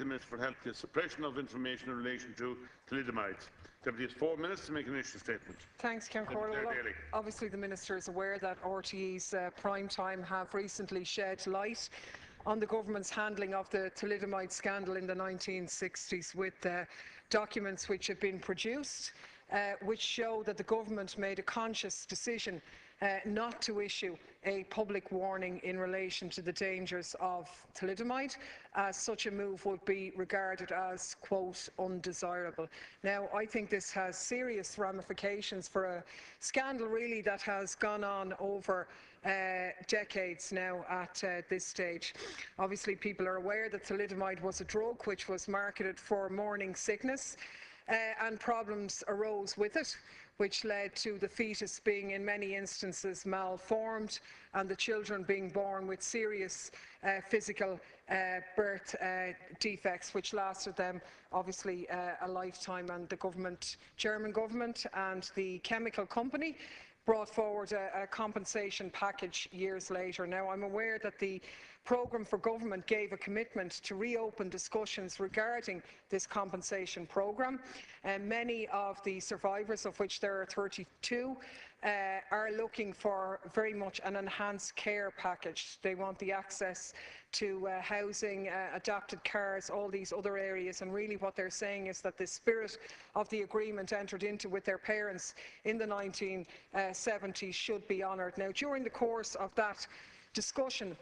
the Minister for Health the suppression of information in relation to thalidomide. Deputy has 4 minutes to make an initial statement. Thanks, Ceann Comhairle. Obviously, the Minister is aware that RTE's Prime Time have recently shed light on the government's handling of the thalidomide scandal in the 1960s with documents which have been produced which show that the government made a conscious decision not to issue a public warning in relation to the dangers of thalidomide, as such a move would be regarded as, quote, undesirable. Now, I think this has serious ramifications for a scandal really that has gone on over decades now at this stage. Obviously, people are aware that thalidomide was a drug which was marketed for morning sickness, and problems arose with it, which led to the fetus being in many instances malformed and the children being born with serious physical birth defects, which lasted them obviously a lifetime. And the German government and the chemical company brought forward a compensation package years later. Now, I'm aware that the programme for government gave a commitment to reopen discussions regarding this compensation programme. Many of the survivors, of which there are 32, are looking for very much an enhanced care package. They want the access to housing, adapted cars, all these other areas, and really what they're saying is that the spirit of the agreement entered into with their parents in the 1970s should be honoured. Now, during the course of that discussion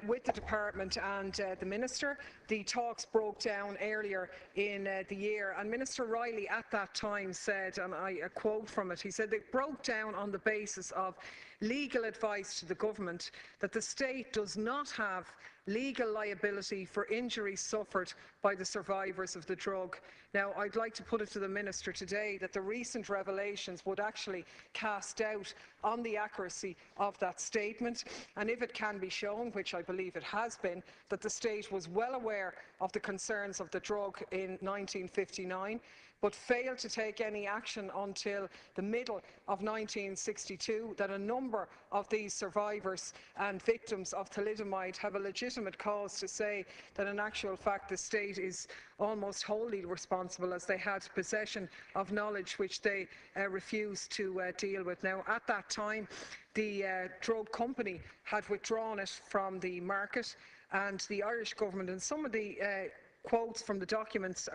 with the Department and the Minister, the talks broke down earlier in the year, and Minister Riley at that time said, and I quote from it, he said, "They broke down on the basis of legal advice to the government that the state does not have legal liability for injuries suffered by the survivors of the drug." Now, I'd like to put it to the Minister today that the recent revelations would actually cast doubt on the accuracy of that statement, and if it can be shown, which I believe it has been, that the state was well aware of the concerns of the drug in 1959, but failed to take any action until the middle of 1962, that a number of these survivors and victims of thalidomide have a legitimate cause to say that in actual fact the state is almost wholly responsible, as they had possession of knowledge which they refused to deal with. Now, at that time, the drug company had withdrawn it from the market, and the Irish government, and some of the quotes from the documents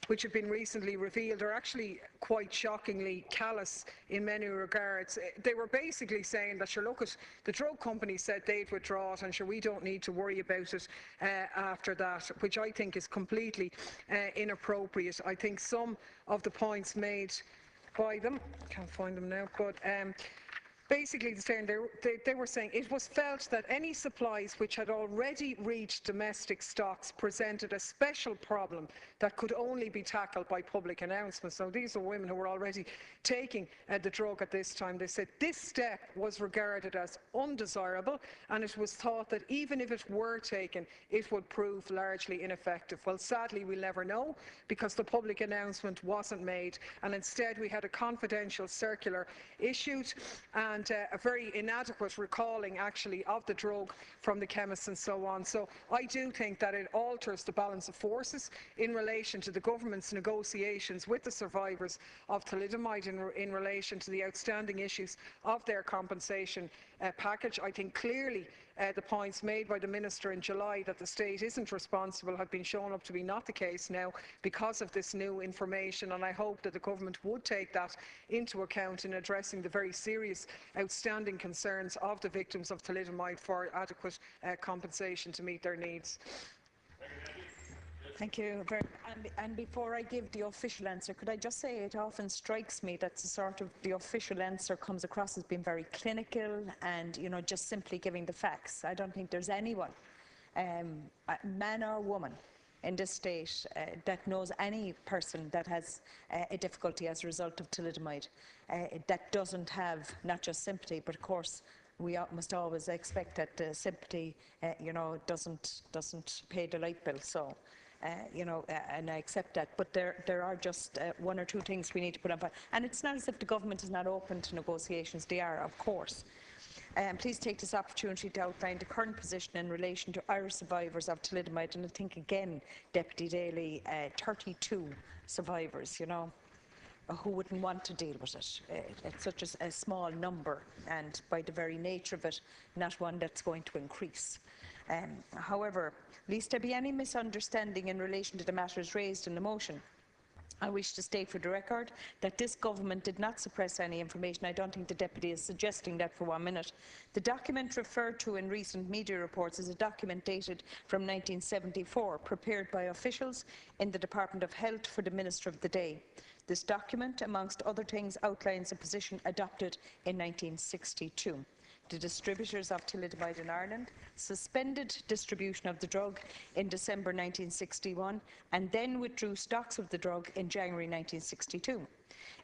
which have been recently revealed are actually quite shockingly callous in many regards. They were basically saying that, sure, look, the drug company said they'd withdraw it, and sure, we don't need to worry about it after that, which I think is completely inappropriate. I think some of the points made by them, can't find them now, but basically they were saying it was felt that any supplies which had already reached domestic stocks presented a special problem that could only be tackled by public announcements. So these are women who were already taking the drug at this time. They said this step was regarded as undesirable, and it was thought that even if it were taken, it would prove largely ineffective. Well, sadly, we'll never know, because the public announcement wasn't made, and instead we had a confidential circular issued and a very inadequate recalling actually of the drug from the chemists and so on. So I do think that it alters the balance of forces in relation to the government's negotiations with the survivors of thalidomide in relation to the outstanding issues of their compensation package. I think clearly the points made by the Minister in July that the state isn't responsible have been shown up to be not the case now because of this new information, and I hope that the government would take that into account in addressing the very serious outstanding concerns of the victims of thalidomide for adequate compensation to meet their needs. Thank you very much. And before I give the official answer, could I just say it often strikes me that the official answer comes across as being very clinical and, just simply giving the facts. I don't think there's anyone, man or woman, in this state that knows any person that has a difficulty as a result of thalidomide that doesn't have not just sympathy, but of course we must always expect that sympathy, doesn't pay the light bill. So. And I accept that, but there are just one or two things we need to put on. And it's not as if the government is not open to negotiations. They are, of course. please take this opportunity to outline the current position in relation to Irish survivors of thalidomide. And I think again, Deputy Daly, 32 survivors, you know, who wouldn't want to deal with it. It's such a small number, and by the very nature of it, not one that's going to increase. However, lest there be any misunderstanding in relation to the matters raised in the motion, I wish to state for the record that this government did not suppress any information. I don't think the Deputy is suggesting that for 1 minute. The document referred to in recent media reports is a document dated from 1974, prepared by officials in the Department of Health for the Minister of the day. This document, amongst other things, outlines a position adopted in 1962. The distributors of thalidomide in Ireland suspended distribution of the drug in December 1961 and then withdrew stocks of the drug in January 1962.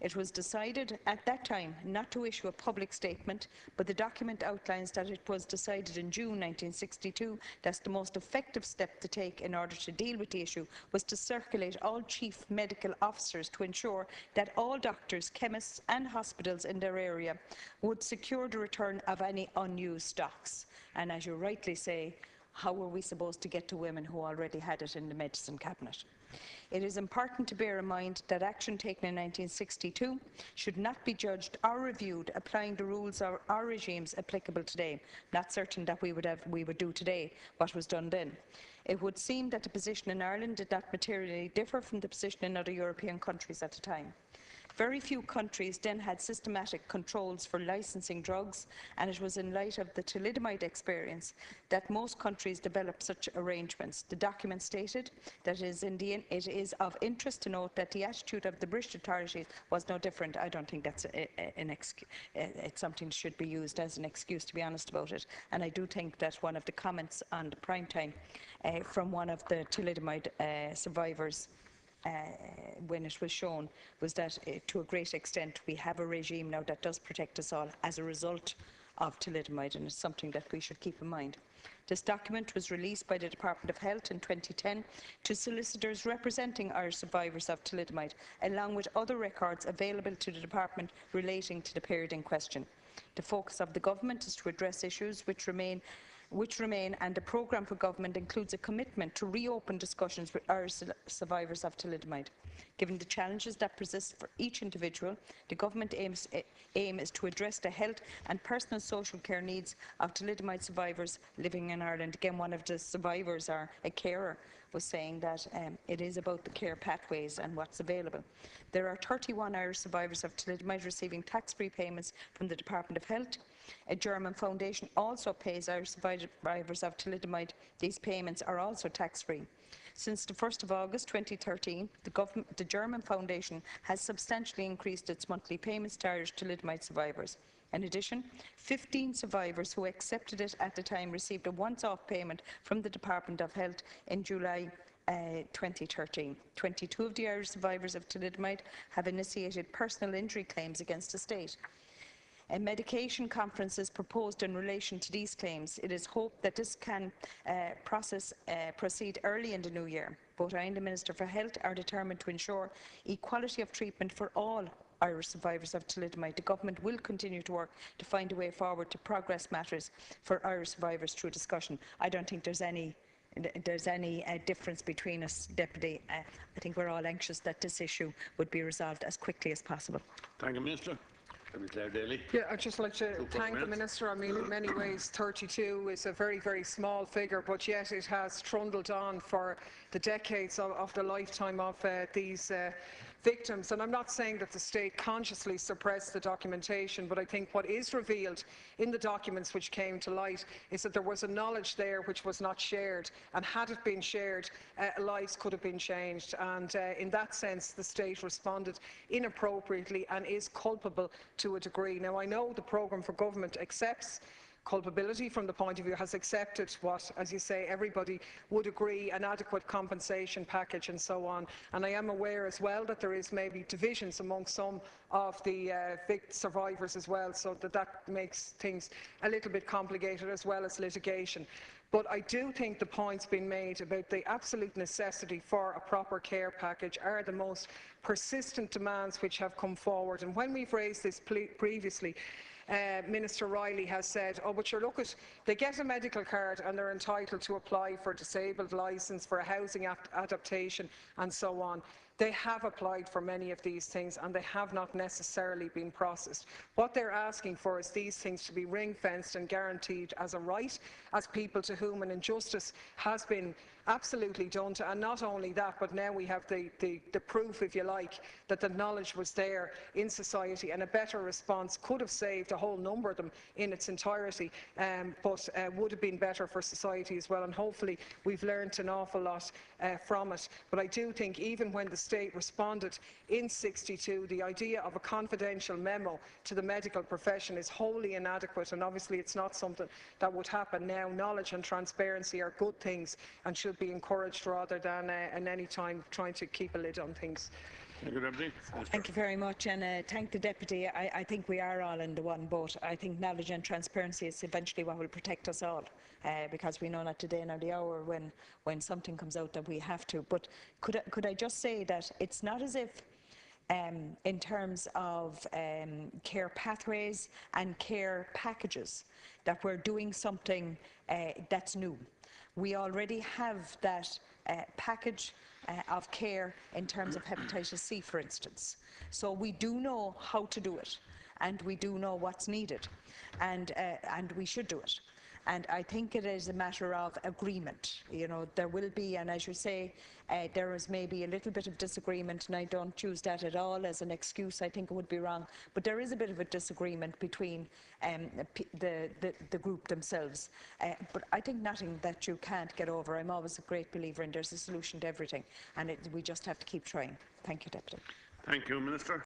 It was decided at that time not to issue a public statement, but the document outlines that it was decided in June 1962 that the most effective step to take in order to deal with the issue was to circulate all chief medical officers to ensure that all doctors, chemists and hospitals in their area would secure the return of any unused stocks. And as you rightly say, how were we supposed to get to women who already had it in the medicine cabinet? It is important to bear in mind that action taken in 1962 should not be judged or reviewed applying the rules or regimes applicable today. Not certain that we would do today what was done then. It would seem that the position in Ireland did not materially differ from the position in other European countries at the time. Very few countries then had systematic controls for licensing drugs, and it was in light of the thalidomide experience that most countries developed such arrangements. The document stated that it is of interest to note that the attitude of the British authorities was no different. I don't think that's it's something that should be used as an excuse, to be honest about it. And I do think that one of the comments on the prime time from one of the thalidomide survivors when it was shown was that to a great extent we have a regime now that does protect us all as a result of thalidomide, and it's something that we should keep in mind. This document was released by the Department of Health in 2010 to solicitors representing Irish survivors of thalidomide, along with other records available to the department relating to the period in question. The focus of the government is to address issues which remain, and the programme for government includes a commitment to reopen discussions with Irish survivors of thalidomide. Given the challenges that persist for each individual, the government aim is to address the health and personal social care needs of thalidomide survivors living in Ireland. Again, one of the survivors, or a carer, was saying that it is about the care pathways and what's available. There are 31 Irish survivors of thalidomide receiving tax-free payments from the Department of Health. A German foundation also pays Irish survivors of thalidomide. These payments are also tax-free. Since the 1st of August 2013, the German foundation has substantially increased its monthly payments to Irish thalidomide survivors. In addition, 15 survivors who accepted it at the time received a once-off payment from the Department of Health in July 2013. 22 of the Irish survivors of thalidomide have initiated personal injury claims against the state. A medication conference is proposed in relation to these claims. It is hoped that this can proceed early in the new year. Both I and the Minister for Health are determined to ensure equality of treatment for all Irish survivors of thalidomide. The government will continue to work to find a way forward to progress matters for Irish survivors through discussion. I don't think there's any difference between us, Deputy. I think we're all anxious that this issue would be resolved as quickly as possible. Thank you, Minister. Clare Daly. Yeah, I'd just like to thank the Minister. I mean, in many ways, 32 is a very, very small figure, but yet it has trundled on for the decades of the lifetime of these victims. And I'm not saying that the state consciously suppressed the documentation, but I think what is revealed in the documents which came to light is that there was a knowledge there which was not shared, and had it been shared, lives could have been changed. And in that sense, the state responded inappropriately and is culpable to a degree. Now, I know the programme for government accepts culpability from the point of view, has accepted what, as you say, everybody would agree, an adequate compensation package and so on. And I am aware as well that there is maybe divisions among some of the survivors as well, so that makes things a little bit complicated, as well as litigation. But I do think the points being made about the absolute necessity for a proper care package are the most persistent demands which have come forward. And when we've raised this previously, Minister Riley has said, oh, but sure, look, they get a medical card and they're entitled to apply for a disabled licence, for a housing adaptation and so on. They have applied for many of these things and they have not necessarily been processed. What they're asking for is these things to be ring-fenced and guaranteed as a right, as people to whom an injustice has been absolutely done to. And not only that, but now we have the proof, if you like, that the knowledge was there in society, and a better response could have saved a whole number of them in its entirety, but would have been better for society as well. And hopefully we've learned an awful lot from it. But I do think even when the state responded in '62, the idea of a confidential memo to the medical profession is wholly inadequate, and obviously it's not something that would happen now. Knowledge and transparency are good things and should be encouraged rather than at any time trying to keep a lid on things. Thank you, Deputy. Thank you very much, and thank the Deputy. I think we are all in the one boat. I think knowledge and transparency is eventually what will protect us all, because we know not today nor the hour when something comes out that we have to. But could I just say that it's not as if in terms of care pathways and care packages that we're doing something that's new. We already have that package of care in terms of hepatitis C, for instance. So we do know how to do it, and we do know what's needed, and we should do it. And I think it is a matter of agreement. You know, there will be, and as you say, there is maybe a little bit of disagreement, and I don't use that at all as an excuse. I think it would be wrong. But there is a bit of a disagreement between the group themselves. But I think nothing that you can't get over. I'm always a great believer in there's a solution to everything, and we just have to keep trying. Thank you, Deputy. Thank you, Minister.